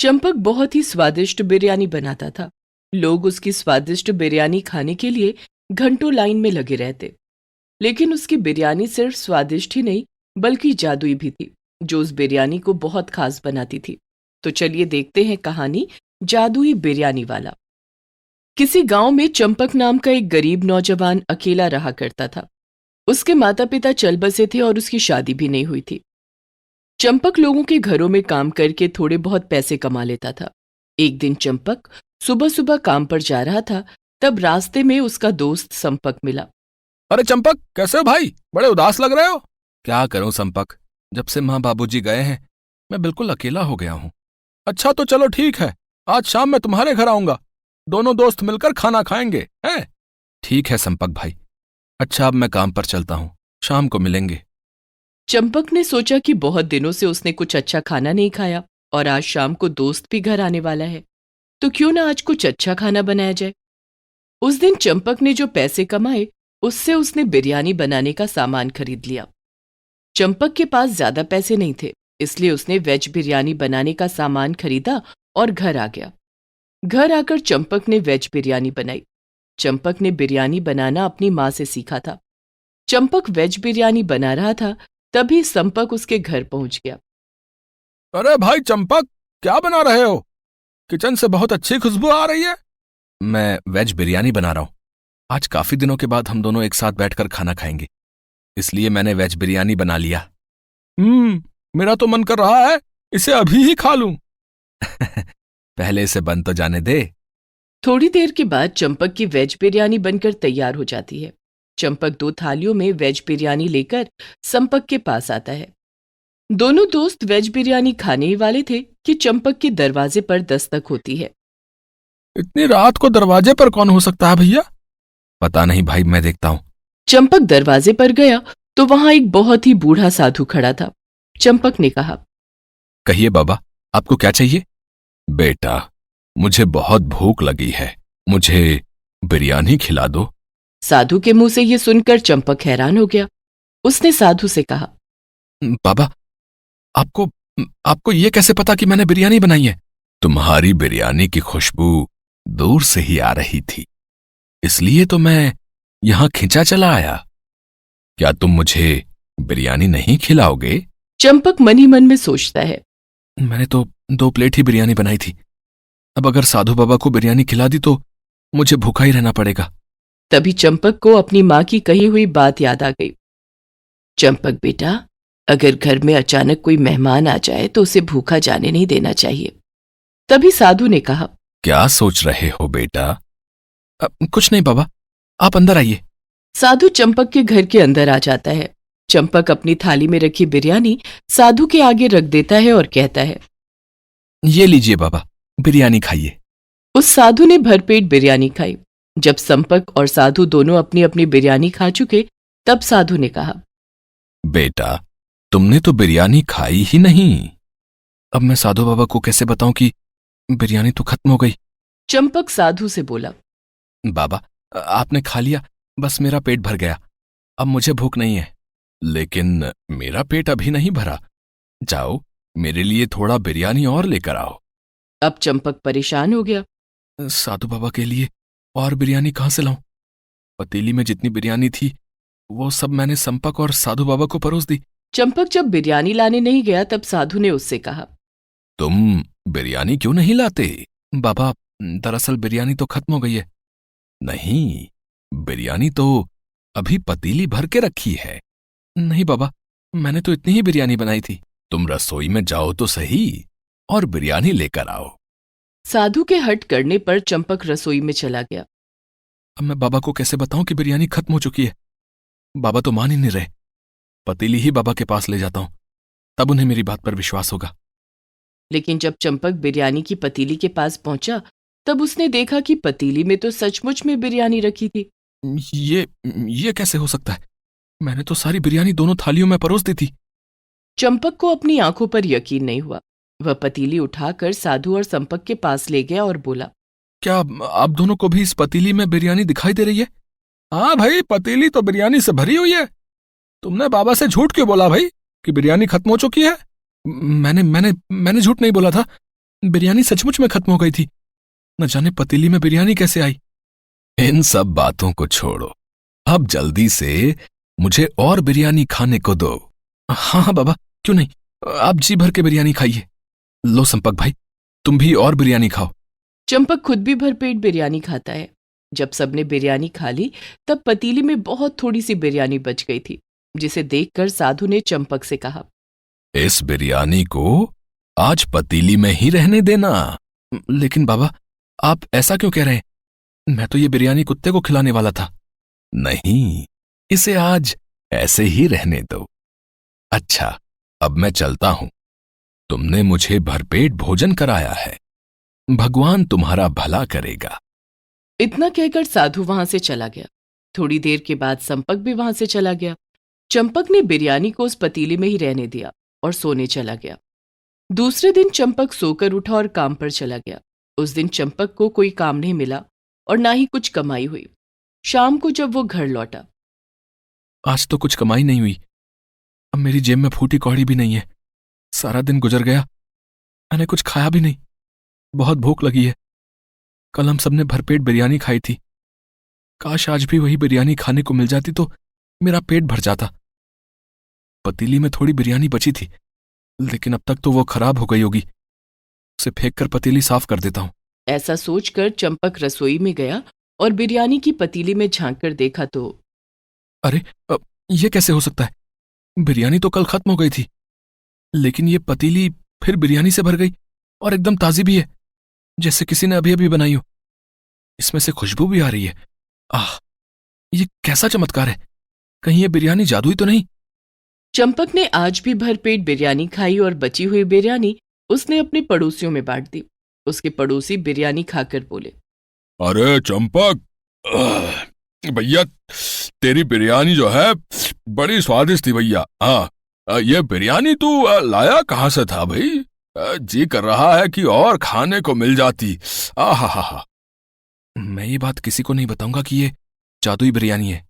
चंपक बहुत ही स्वादिष्ट बिरयानी बनाता था। लोग उसकी स्वादिष्ट बिरयानी खाने के लिए घंटों लाइन में लगे रहते। लेकिन उसकी बिरयानी सिर्फ स्वादिष्ट ही नहीं बल्कि जादुई भी थी, जो उस बिरयानी को बहुत खास बनाती थी। तो चलिए देखते हैं कहानी जादुई बिरयानी वाला। किसी गांव में चंपक नाम का एक गरीब नौजवान अकेला रहा करता था। उसके माता पिता चल बसे थे और उसकी शादी भी नहीं हुई थी। चंपक लोगों के घरों में काम करके थोड़े बहुत पैसे कमा लेता था। एक दिन चंपक सुबह सुबह काम पर जा रहा था, तब रास्ते में उसका दोस्त संपक मिला। अरे चंपक, कैसे हो भाई? बड़े उदास लग रहे हो। क्या करूं संपक, जब से माँ बाबूजी गए हैं मैं बिल्कुल अकेला हो गया हूं। अच्छा तो चलो ठीक है, आज शाम मैं तुम्हारे घर आऊंगा। दोनों दोस्त मिलकर खाना खाएंगे, हैं? ठीक है संपक भाई। अच्छा अब मैं काम पर चलता हूं, शाम को मिलेंगे। चंपक ने सोचा कि बहुत दिनों से उसने कुछ अच्छा खाना नहीं खाया और आज शाम को दोस्त भी घर आने वाला है, तो क्यों ना आज कुछ अच्छा खाना बनाया जाए। उस दिन चंपक ने जो पैसे कमाए उससे उसने बिरयानी बनाने का सामान खरीद लिया। चंपक के पास ज्यादा पैसे नहीं थे, इसलिए उसने वेज बिरयानी बनाने का सामान खरीदा और घर आ गया। घर आकर चंपक ने वेज बिरयानी बनाई। चंपक ने बिरयानी बनाना अपनी माँ से सीखा था। चंपक वेज बिरयानी बना रहा था, तभी संपक उसके घर पहुंच गया। अरे भाई चंपक, क्या बना रहे हो? किचन से बहुत अच्छी खुशबू आ रही है। मैं वेज बिरयानी बना रहा हूं। आज काफी दिनों के बाद हम दोनों एक साथ बैठकर खाना खाएंगे, इसलिए मैंने वेज बिरयानी बना लिया। मेरा तो मन कर रहा है इसे अभी ही खा लूं। पहले इसे बन तो जाने दे। थोड़ी देर के बाद चंपक की वेज बिरयानी बनकर तैयार हो जाती है। चंपक 2 थालियों में वेज बिरयानी लेकर संपक के पास आता है। दोनों दोस्त वेज बिरयानी खाने ही वाले थे कि चंपक के दरवाजे पर दस्तक होती है। इतनी रात को दरवाजे पर कौन हो सकता है भैया? पता नहीं भाई, मैं देखता हूं। चंपक दरवाजे पर गया तो वहां एक बहुत ही बूढ़ा साधु खड़ा था। चंपक ने कहा, कहिए बाबा, आपको क्या चाहिए? बेटा, मुझे बहुत भूख लगी है, मुझे बिरयानी खिला दो। साधु के मुंह से यह सुनकर चंपक हैरान हो गया। उसने साधु से कहा, बाबा, आपको आपको ये कैसे पता कि मैंने बिरयानी बनाई है? तुम्हारी बिरयानी की खुशबू दूर से ही आ रही थी, इसलिए तो मैं यहां खिंचा चला आया। क्या तुम मुझे बिरयानी नहीं खिलाओगे? चंपक मन ही मन में सोचता है, मैंने तो 2 प्लेट ही बिरयानी बनाई थी। अब अगर साधु बाबा को बिरयानी खिला दी तो मुझे भूखा ही रहना पड़ेगा। तभी चंपक को अपनी माँ की कही हुई बात याद आ गई। चंपक बेटा, अगर घर में अचानक कोई मेहमान आ जाए तो उसे भूखा जाने नहीं देना चाहिए। तभी साधु ने कहा, क्या सोच रहे हो बेटा? कुछ नहीं बाबा, आप अंदर आइए। साधु चंपक के घर के अंदर आ जाता है। चंपक अपनी थाली में रखी बिरयानी साधु के आगे रख देता है और कहता है, ये लीजिए बाबा, बिरयानी खाइए। उस साधु ने भरपेट बिरयानी खाई। जब संपक और साधु दोनों अपनी अपनी बिरयानी खा चुके, तब साधु ने कहा, बेटा, तुमने तो बिरयानी खाई ही नहीं। अब मैं साधु बाबा को कैसे बताऊं कि बिरयानी तो खत्म हो गई? चंपक साधु से बोला, बाबा, आपने खा लिया, बस मेरा पेट भर गया। अब मुझे भूख नहीं है। लेकिन मेरा पेट अभी नहीं भरा। जाओ, मेरे लिए थोड़ा बिरयानी और लेकर आओ। अब चंपक परेशान हो गया। साधु बाबा के लिए और बिरयानी कहां से लाऊं? पतीली में जितनी बिरयानी थी वो सब मैंने संपक और साधु बाबा को परोस दी। चंपक जब बिरयानी लाने नहीं गया तब साधु ने उससे कहा, तुम बिरयानी क्यों नहीं लाते? बाबा, दरअसल बिरयानी तो खत्म हो गई है। नहीं, बिरयानी तो अभी पतीली भर के रखी है। नहीं बाबा, मैंने तो इतनी ही बिरयानी बनाई थी। तुम रसोई में जाओ तो सही और बिरयानी लेकर आओ। साधु के हट करने पर चंपक रसोई में चला गया। अब मैं बाबा को कैसे बताऊं कि बिरयानी खत्म हो चुकी है? बाबा तो मान ही नहीं रहे। पतीली ही बाबा के पास ले जाता हूं, तब उन्हें मेरी बात पर विश्वास होगा। लेकिन जब चंपक बिरयानी की पतीली के पास पहुंचा, तब उसने देखा कि पतीली में तो सचमुच में बिरयानी रखी थी। ये कैसे हो सकता है? मैंने तो सारी बिरयानी दोनों थालियों में परोस दी थी। चंपक को अपनी आंखों पर यकीन नहीं हुआ। वह पतीली उठाकर साधु और संपक के पास ले गया और बोला, क्या आप दोनों को भी इस पतीली में बिरयानी दिखाई दे रही है? हाँ भाई, पतीली तो बिरयानी से भरी हुई है। तुमने बाबा से झूठ क्यों बोला भाई कि बिरयानी खत्म हो चुकी है? मैंने झूठ नहीं बोला था। बिरयानी सचमुच में खत्म हो गई थी। न जाने पतीली में बिरयानी कैसे आई। इन सब बातों को छोड़ो, अब जल्दी से मुझे और बिरयानी खाने को दो। हाँ हाँ बाबा, क्यों नहीं, आप जी भर के बिरयानी खाइए। लो संपक भाई, तुम भी और बिरयानी खाओ। चंपक खुद भी भरपेट बिरयानी खाता है। जब सबने बिरयानी खा ली तब पतीली में बहुत थोड़ी सी बिरयानी बच गई थी, जिसे देखकर साधु ने चंपक से कहा, इस बिरयानी को आज पतीली में ही रहने देना। लेकिन बाबा, आप ऐसा क्यों कह रहे हैं? मैं तो ये बिरयानी कुत्ते को खिलाने वाला था। नहीं, इसे आज ऐसे ही रहने दो। अच्छा, अब मैं चलता हूं। तुमने मुझे भरपेट भोजन कराया है, भगवान तुम्हारा भला करेगा। इतना कहकर साधु वहां से चला गया। थोड़ी देर के बाद संपक भी वहां से चला गया। चंपक ने बिरयानी को उस पतीले में ही रहने दिया और सोने चला गया। दूसरे दिन चंपक सोकर उठा और काम पर चला गया। उस दिन चंपक को कोई काम नहीं मिला और ना ही कुछ कमाई हुई। शाम को जब वो घर लौटा, आज तो कुछ कमाई नहीं हुई। अब मेरी जेब में फूटी कौड़ी भी नहीं है। सारा दिन गुजर गया, मैंने कुछ खाया भी नहीं। बहुत भूख लगी है। कल हम सबने भरपेट बिरयानी खाई थी। काश आज भी वही बिरयानी खाने को मिल जाती तो मेरा पेट भर जाता। पतीली में थोड़ी बिरयानी बची थी, लेकिन अब तक तो वो खराब हो गई होगी। उसे फेंक कर पतीली साफ कर देता हूं। ऐसा सोचकर चंपक रसोई में गया और बिरयानी की पतीली में झांक कर देखा तो अरे, ये कैसे हो सकता है? बिरयानी तो कल खत्म हो गई थी, लेकिन ये पतीली फिर बिरयानी से भर गई और एकदम ताजी भी है, जैसे किसी ने अभी अभी बनाई हो। इसमें से खुशबू भी आ रही है। आह, ये कैसा चमत्कार है? कहीं ये बिरयानी जादुई तो नहीं? चंपक ने आज भी भरपेट बिरयानी खाई और बची हुई बिरयानी उसने अपने पड़ोसियों में बांट दी। उसके पड़ोसी बिरयानी खाकर बोले, अरे चंपक, भैया तेरी बिरयानी जो है बड़ी स्वादिष्ट थी भैया। हाँ, ये बिरयानी तू लाया कहाँ से था भाई? जी कर रहा है कि और खाने को मिल जाती। आहा। मैं ये बात किसी को नहीं बताऊंगा कि ये जादुई बिरयानी है।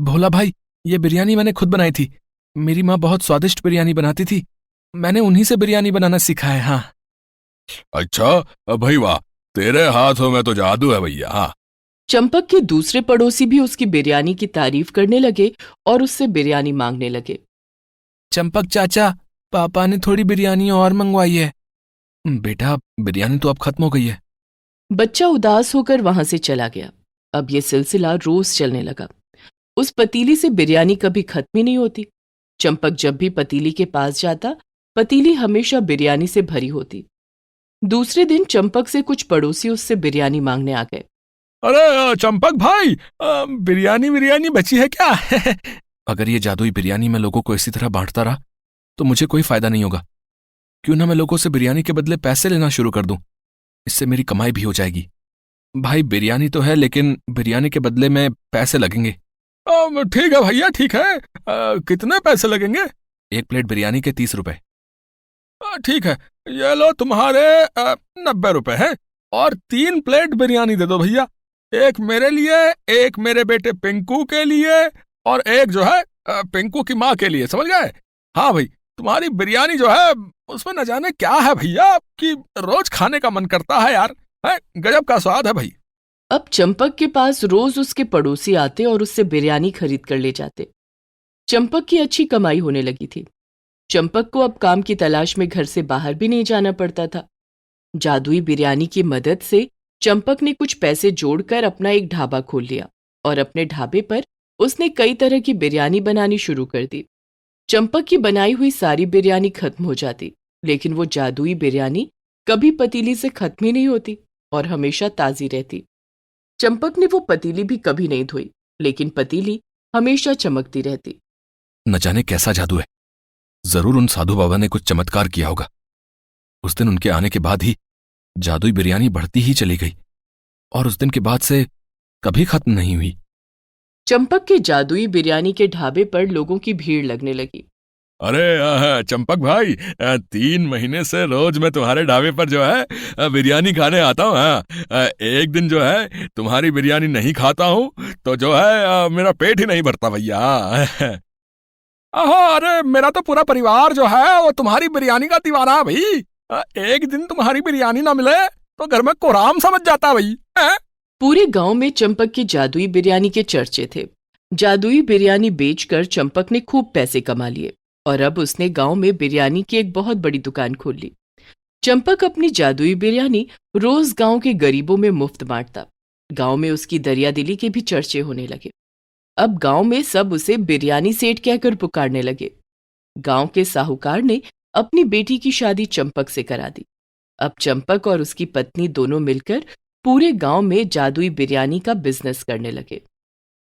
भोला भाई, ये बिरयानी मैंने खुद बनाई थी। मेरी माँ बहुत स्वादिष्ट बिरयानी बनाती थी। मैंने उन्हीं से बिरयानी बनाना सीखा है। हाँ। अच्छा भाई, वाह, तेरे हाथों में तो जादू है भैया। हाँ। चंपक के दूसरे पड़ोसी भी उसकी बिरयानी की तारीफ करने लगे और उससे बिरयानी मांगने लगे। चंपक चाचा, पापा ने थोड़ी बिरयानी और मंगवाई है। बेटा, बिरयानी तो अब खत्म हो गई है। बच्चा उदास होकर वहां से चला गया। अब यह सिलसिला रोज चलने लगा। उस पतीली से बिरयानी कभी खत्म ही नहीं होती। चंपक जब भी पतीली के पास जाता, पतीली हमेशा बिरयानी से भरी होती। दूसरे दिन चंपक से कुछ पड़ोसी उससे बिरयानी मांगने आ गए। अरे चंपक भाई, बिरयानी बची है क्या? अगर ये जादुई बिरयानी मैं लोगों को इसी तरह बांटता रहा तो मुझे कोई फायदा नहीं होगा। क्यों ना मैं लोगों से बिरयानी के बदले पैसे लेना शुरू कर दूं। इससे मेरी कमाई भी हो जाएगी। भाई, बिरयानी तो है, लेकिन बिरयानी के बदले में पैसे लगेंगे। ठीक है भैया, ठीक है। कितने पैसे लगेंगे? एक प्लेट बिरयानी के 30 रुपए। ठीक है, ये लो तुम्हारे 90 रुपए हैं। और 3 प्लेट बिरयानी दे दो भैया। एक मेरे लिए, एक मेरे बेटे पिंकू के लिए, और एक जो है पिंकू की माँ के लिए। समझ गए? हाँ भाई, तुम्हारी बिरयानी जो है उसमें न जाने क्या है भैया, कि रोज खाने का मन करता है यार। है, गजब का स्वाद है भाई। अब चंपक के पास रोज उसके पड़ोसी आते और उससे बिरयानी खरीद कर ले जाते। चंपक की अच्छी कमाई होने लगी थी। चंपक को अब काम की तलाश में घर से बाहर भी नहीं जाना पड़ता था। जादुई बिरयानी की मदद से चंपक ने कुछ पैसे जोड़कर अपना एक ढाबा खोल लिया और अपने ढाबे पर उसने कई तरह की बिरयानी बनानी शुरू कर दी। चंपक की बनाई हुई सारी बिरयानी खत्म हो जाती, लेकिन वो जादुई बिरयानी कभी पतीली से खत्म ही नहीं होती और हमेशा ताजी रहती। चंपक ने वो पतीली भी कभी नहीं धोई, लेकिन पतीली हमेशा चमकती रहती। न जाने कैसा जादू है। जरूर उन साधु बाबा ने कुछ चमत्कार किया होगा। उस दिन उनके आने के बाद ही जादुई बिरयानी बढ़ती ही चली गई और उस दिन के बाद से कभी खत्म नहीं हुई। चंपक के जादुई बिरयानी के ढाबे पर लोगों की भीड़ लगने लगी। अरे चंपक भाई, 3 महीने से रोज मैं तुम्हारे ढाबे पर जो है बिरयानी खाने आता हूँ। एक दिन जो है तुम्हारी बिरयानी नहीं खाता हूँ तो जो है मेरा पेट ही नहीं भरता भैया। अरे मेरा तो पूरा परिवार जो है वो तुम्हारी बिरयानी का दीवाना है भाई। एक दिन तुम्हारी बिरयानी ना मिले तो घर में कोहराम समझ जाता भाई। पूरे गांव में चंपक की जादुई बिरयानी के चर्चे थे। जादुई बिरयानी बेचकर चंपक ने खूब पैसे कमा लिए और अब उसने गांव में बिरयानी की एक बहुत बड़ी दुकान खोल ली। चंपक अपनी जादुई बिरयानी रोज गांव के गरीबों में मुफ्त बांटता। गांव में उसकी दरियादिली के भी चर्चे होने लगे। अब गांव में सब उसे बिरयानी सेठ कहकर पुकारने लगे। गांव के साहूकार ने अपनी बेटी की शादी चंपक से करा दी। अब चंपक और उसकी पत्नी दोनों मिलकर पूरे गांव में जादुई बिरयानी का बिजनेस करने लगे।